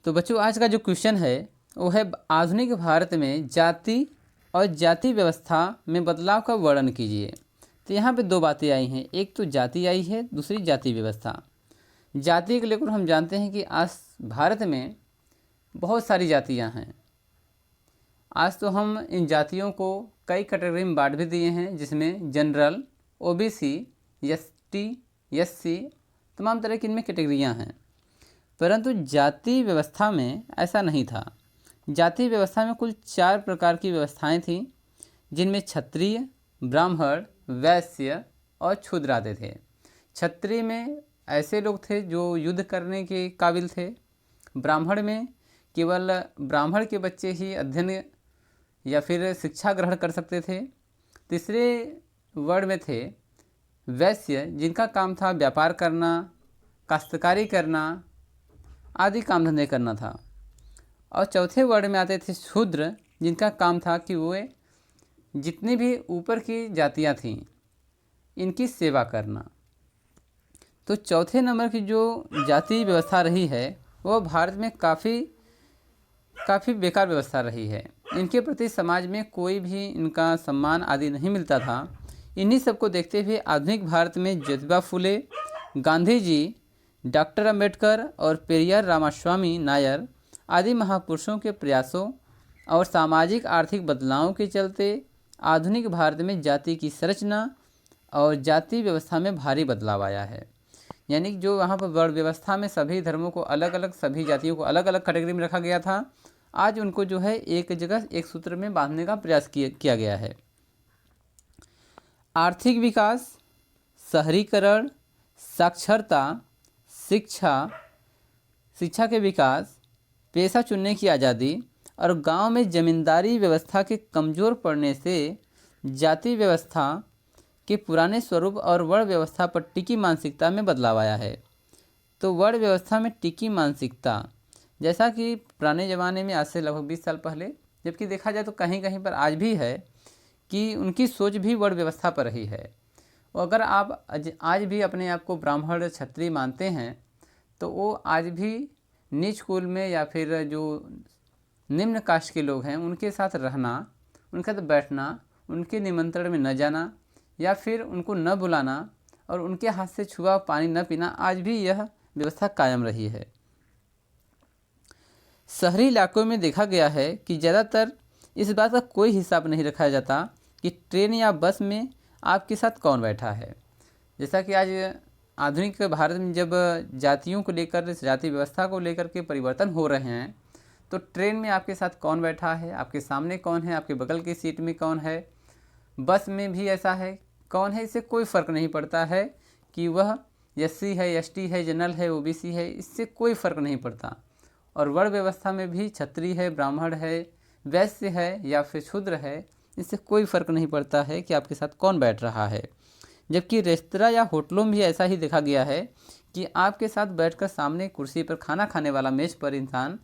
तो बच्चों आज का जो क्वेश्चन है वो है आधुनिक भारत में जाति और जाति व्यवस्था में बदलाव का वर्णन कीजिए। तो यहाँ पे दो बातें आई हैं, एक तो जाति आई है, दूसरी जाति व्यवस्था। जाति को लेकर हम जानते हैं कि आज भारत में बहुत सारी जातियाँ हैं। आज तो हम इन जातियों को कई कैटेगरी में बांट भी दिए हैं, जिसमें जनरल, ओबीसी, एसटी, एससी, तमाम तरह की इनमें कैटेगरियाँ हैं। परंतु जाति व्यवस्था में ऐसा नहीं था। जाति व्यवस्था में कुल 4 प्रकार की व्यवस्थाएं थीं, जिनमें क्षत्रिय, ब्राह्मण, वैश्य और शूद्र आते थे। क्षत्रिय में ऐसे लोग थे जो युद्ध करने के काबिल थे। ब्राह्मण में केवल ब्राह्मण के बच्चे ही अध्ययन या फिर शिक्षा ग्रहण कर सकते थे। तीसरे वर्ग में थे वैश्य, जिनका काम था व्यापार करना, काश्तकारी करना आदि काम धंधे करना था। और चौथे वर्ग में आते थे शूद्र, जिनका काम था कि वे जितनी भी ऊपर की जातियां थीं इनकी सेवा करना। तो चौथे नंबर की जो जाति व्यवस्था रही है वो भारत में काफ़ी बेकार व्यवस्था रही है। इनके प्रति समाज में कोई भी इनका सम्मान आदि नहीं मिलता था। इन्हीं सबको देखते हुए आधुनिक भारत में ज्योतिबा फुले, गांधी जी, डॉक्टर अंबेडकर और पेरियार रामास्वामी नायर आदि महापुरुषों के प्रयासों और सामाजिक आर्थिक बदलावों के चलते आधुनिक भारत में जाति की संरचना और जाति व्यवस्था में भारी बदलाव आया है। यानी कि जो वहाँ पर वर्ण व्यवस्था में सभी धर्मों को अलग अलग, सभी जातियों को अलग अलग कैटेगरी में रखा गया था, आज उनको जो है एक जगह एक सूत्र में बांधने का प्रयास किया गया है। आर्थिक विकास, शहरीकरण, साक्षरता, शिक्षा के विकास, पेशा चुनने की आज़ादी और गांव में जमींदारी व्यवस्था के कमज़ोर पड़ने से जाति व्यवस्था के पुराने स्वरूप और वर्ण व्यवस्था पर टिकी मानसिकता में बदलाव आया है। तो वर्ण व्यवस्था में टिकी मानसिकता, जैसा कि पुराने ज़माने में आज से लगभग 20 साल पहले, जबकि देखा जाए तो कहीं कहीं पर आज भी है कि उनकी सोच भी वर्ण व्यवस्था पर रही है। और अगर आप आज भी अपने आप को ब्राह्मण क्षत्रिय मानते हैं तो वो आज भी नीच कुल में या फिर जो निम्न कास्ट के लोग हैं उनके साथ रहना, उनके साथ बैठना, उनके निमंत्रण में न जाना या फिर उनको न बुलाना और उनके हाथ से छुआ पानी न पीना, आज भी यह व्यवस्था कायम रही है। शहरी इलाकों में देखा गया है कि ज़्यादातर इस बात का कोई हिसाब नहीं रखा जाता कि ट्रेन या बस में आपके साथ कौन बैठा है। जैसा कि आज आधुनिक भारत में जब जातियों को लेकर, जाति व्यवस्था को लेकर के परिवर्तन हो रहे हैं, तो ट्रेन में आपके साथ कौन बैठा है, आपके सामने कौन है, आपके बगल की सीट में कौन है, बस में भी ऐसा है कौन है, इससे कोई फ़र्क नहीं पड़ता है कि वह एससी है, एसटी है, जनरल है, ओबीसी है, इससे कोई फ़र्क नहीं पड़ता। और वर्ण व्यवस्था में भी क्षत्रिय है, ब्राह्मण है, वैश्य है या फिर शूद्र है, इससे कोई फ़र्क नहीं पड़ता है कि आपके साथ कौन बैठ रहा है। जबकि रेस्तरां या होटलों में भी ऐसा ही देखा गया है कि आपके साथ बैठकर सामने कुर्सी पर खाना खाने वाला मेज पर इंसान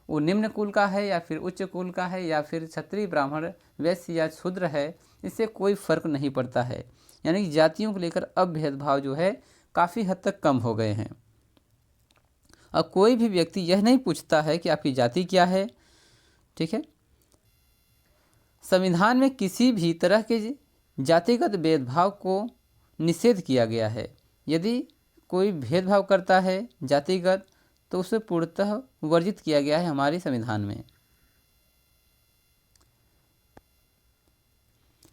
वो निम्न कुल का है या फिर उच्च कुल का है या फिर क्षत्रिय, ब्राह्मण, वैश्य या शूद्र है, इससे कोई फ़र्क नहीं पड़ता है। यानी कि जातियों को लेकर अब भेदभाव जो है काफ़ी हद तक कम हो गए हैं। और कोई भी व्यक्ति यह नहीं पूछता है कि आपकी जाति क्या है। ठीक है, संविधान में किसी भी तरह के जातिगत भेदभाव को निषेध किया गया है। यदि कोई भेदभाव करता है जातिगत तो उसे पूर्णतः वर्जित किया गया है हमारे संविधान में।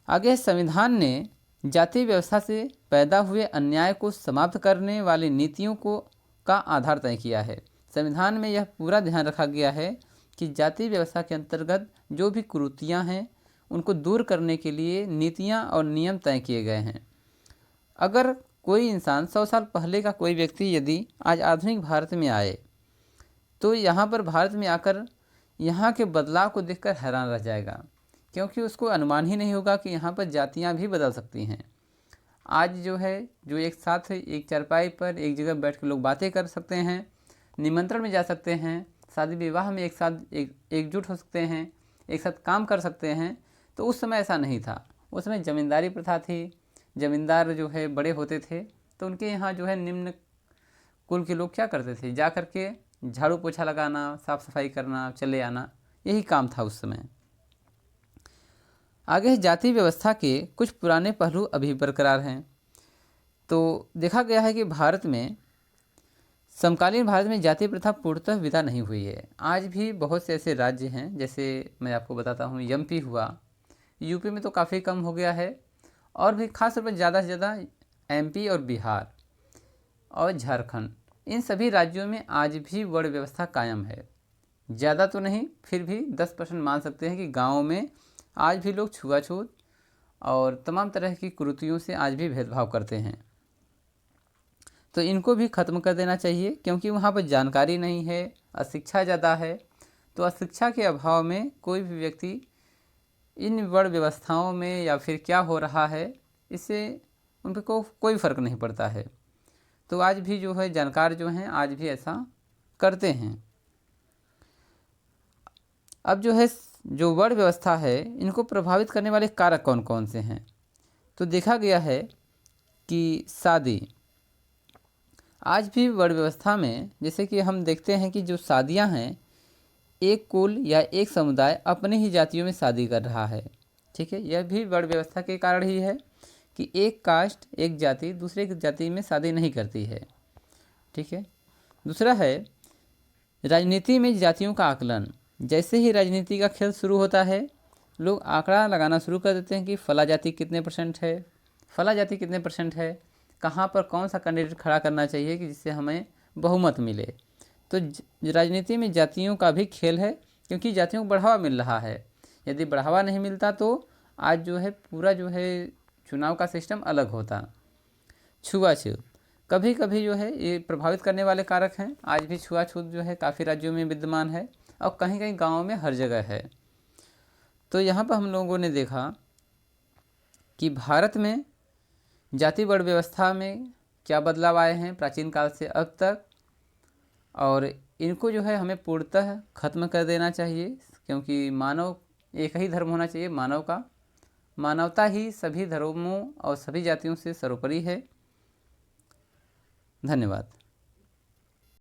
आगे संविधान ने जाति व्यवस्था से पैदा हुए अन्याय को समाप्त करने वाली नीतियों का आधार तय किया है। संविधान में यह पूरा ध्यान रखा गया है कि जाति व्यवस्था के अंतर्गत जो भी कुरीतियाँ हैं उनको दूर करने के लिए नीतियाँ और नियम तय किए गए हैं। अगर कोई इंसान 100 साल पहले का कोई व्यक्ति यदि आज आधुनिक भारत में आए तो यहाँ पर भारत में आकर यहाँ के बदलाव को देखकर हैरान रह जाएगा, क्योंकि उसको अनुमान ही नहीं होगा कि यहाँ पर जातियाँ भी बदल सकती हैं। आज जो है जो एक साथ एक चारपाई पर एक जगह बैठ कर लोग बातें कर सकते हैं, निमंत्रण में जा सकते हैं, शादी विवाह में एक साथ एकजुट हो सकते हैं, एक साथ काम कर सकते हैं, तो उस समय ऐसा नहीं था। उस समय ज़मींदारी प्रथा थी, ज़मींदार जो है बड़े होते थे तो उनके यहाँ जो है निम्न कुल के लोग क्या करते थे, जा कर के झाड़ू पोछा लगाना, साफ सफाई करना, चले आना, यही काम था उस समय। आगे जाति व्यवस्था के कुछ पुराने पहलू अभी बरकरार हैं। तो देखा गया है कि भारत में, समकालीन भारत में जाति प्रथा पूर्णतः विदा नहीं हुई है। आज भी बहुत से ऐसे राज्य हैं, जैसे मैं आपको बताता हूँ, एमपी हुआ, यूपी में तो काफ़ी कम हो गया है, और भी खास तौर पर ज़्यादा से ज़्यादा एमपी और बिहार और झारखंड, इन सभी राज्यों में आज भी वर्ण व्यवस्था कायम है। ज़्यादा तो नहीं, फिर भी 10% मान सकते हैं कि गाँव में आज भी लोग छुआछूत और तमाम तरह की कुरीतियों से आज भी भेदभाव करते हैं। तो इनको भी ख़त्म कर देना चाहिए, क्योंकि वहाँ पर जानकारी नहीं है, अशिक्षा ज़्यादा है। तो अशिक्षा के अभाव में कोई भी व्यक्ति इन वर्ण व्यवस्थाओं में या फिर क्या हो रहा है, इससे उनको कोई फ़र्क नहीं पड़ता है। तो आज भी जो है जानकार जो हैं आज भी ऐसा करते हैं। अब जो है जो वर्ण व्यवस्था है, इनको प्रभावित करने वाले कारक कौन कौन से हैं? तो देखा गया है कि शादी, आज भी वर्ण व्यवस्था में जैसे कि हम देखते हैं कि जो शादियां हैं, एक कुल या एक समुदाय अपने ही जातियों में शादी कर रहा है। ठीक है, यह भी वर्ण व्यवस्था के कारण ही है कि एक कास्ट, एक जाति दूसरे की जाति में शादी नहीं करती है। ठीक है, दूसरा है राजनीति में जातियों का आकलन। जैसे ही राजनीति का खेल शुरू होता है, लोग आंकड़ा लगाना शुरू कर देते हैं कि फला जाति कितने परसेंट है, फला जाति कितने परसेंट है, कहाँ पर कौन सा कैंडिडेट खड़ा करना चाहिए कि जिससे हमें बहुमत मिले। तो राजनीति में जातियों का भी खेल है, क्योंकि जातियों को बढ़ावा मिल रहा है। यदि बढ़ावा नहीं मिलता तो आज जो है पूरा जो है चुनाव का सिस्टम अलग होता। छुआछूत कभी कभी जो है ये प्रभावित करने वाले कारक हैं। आज भी छुआछूत जो है काफ़ी राज्यों में विद्यमान है और कहीं कहीं गाँव में हर जगह है। तो यहाँ पर हम लोगों ने देखा कि भारत में जाति वर्ण व्यवस्था में क्या बदलाव आए हैं प्राचीन काल से अब तक, और इनको जो है हमें पूर्णतः खत्म कर देना चाहिए, क्योंकि मानव एक ही धर्म होना चाहिए, मानव का। मानवता ही सभी धर्मों और सभी जातियों से सर्वोपरि है। धन्यवाद।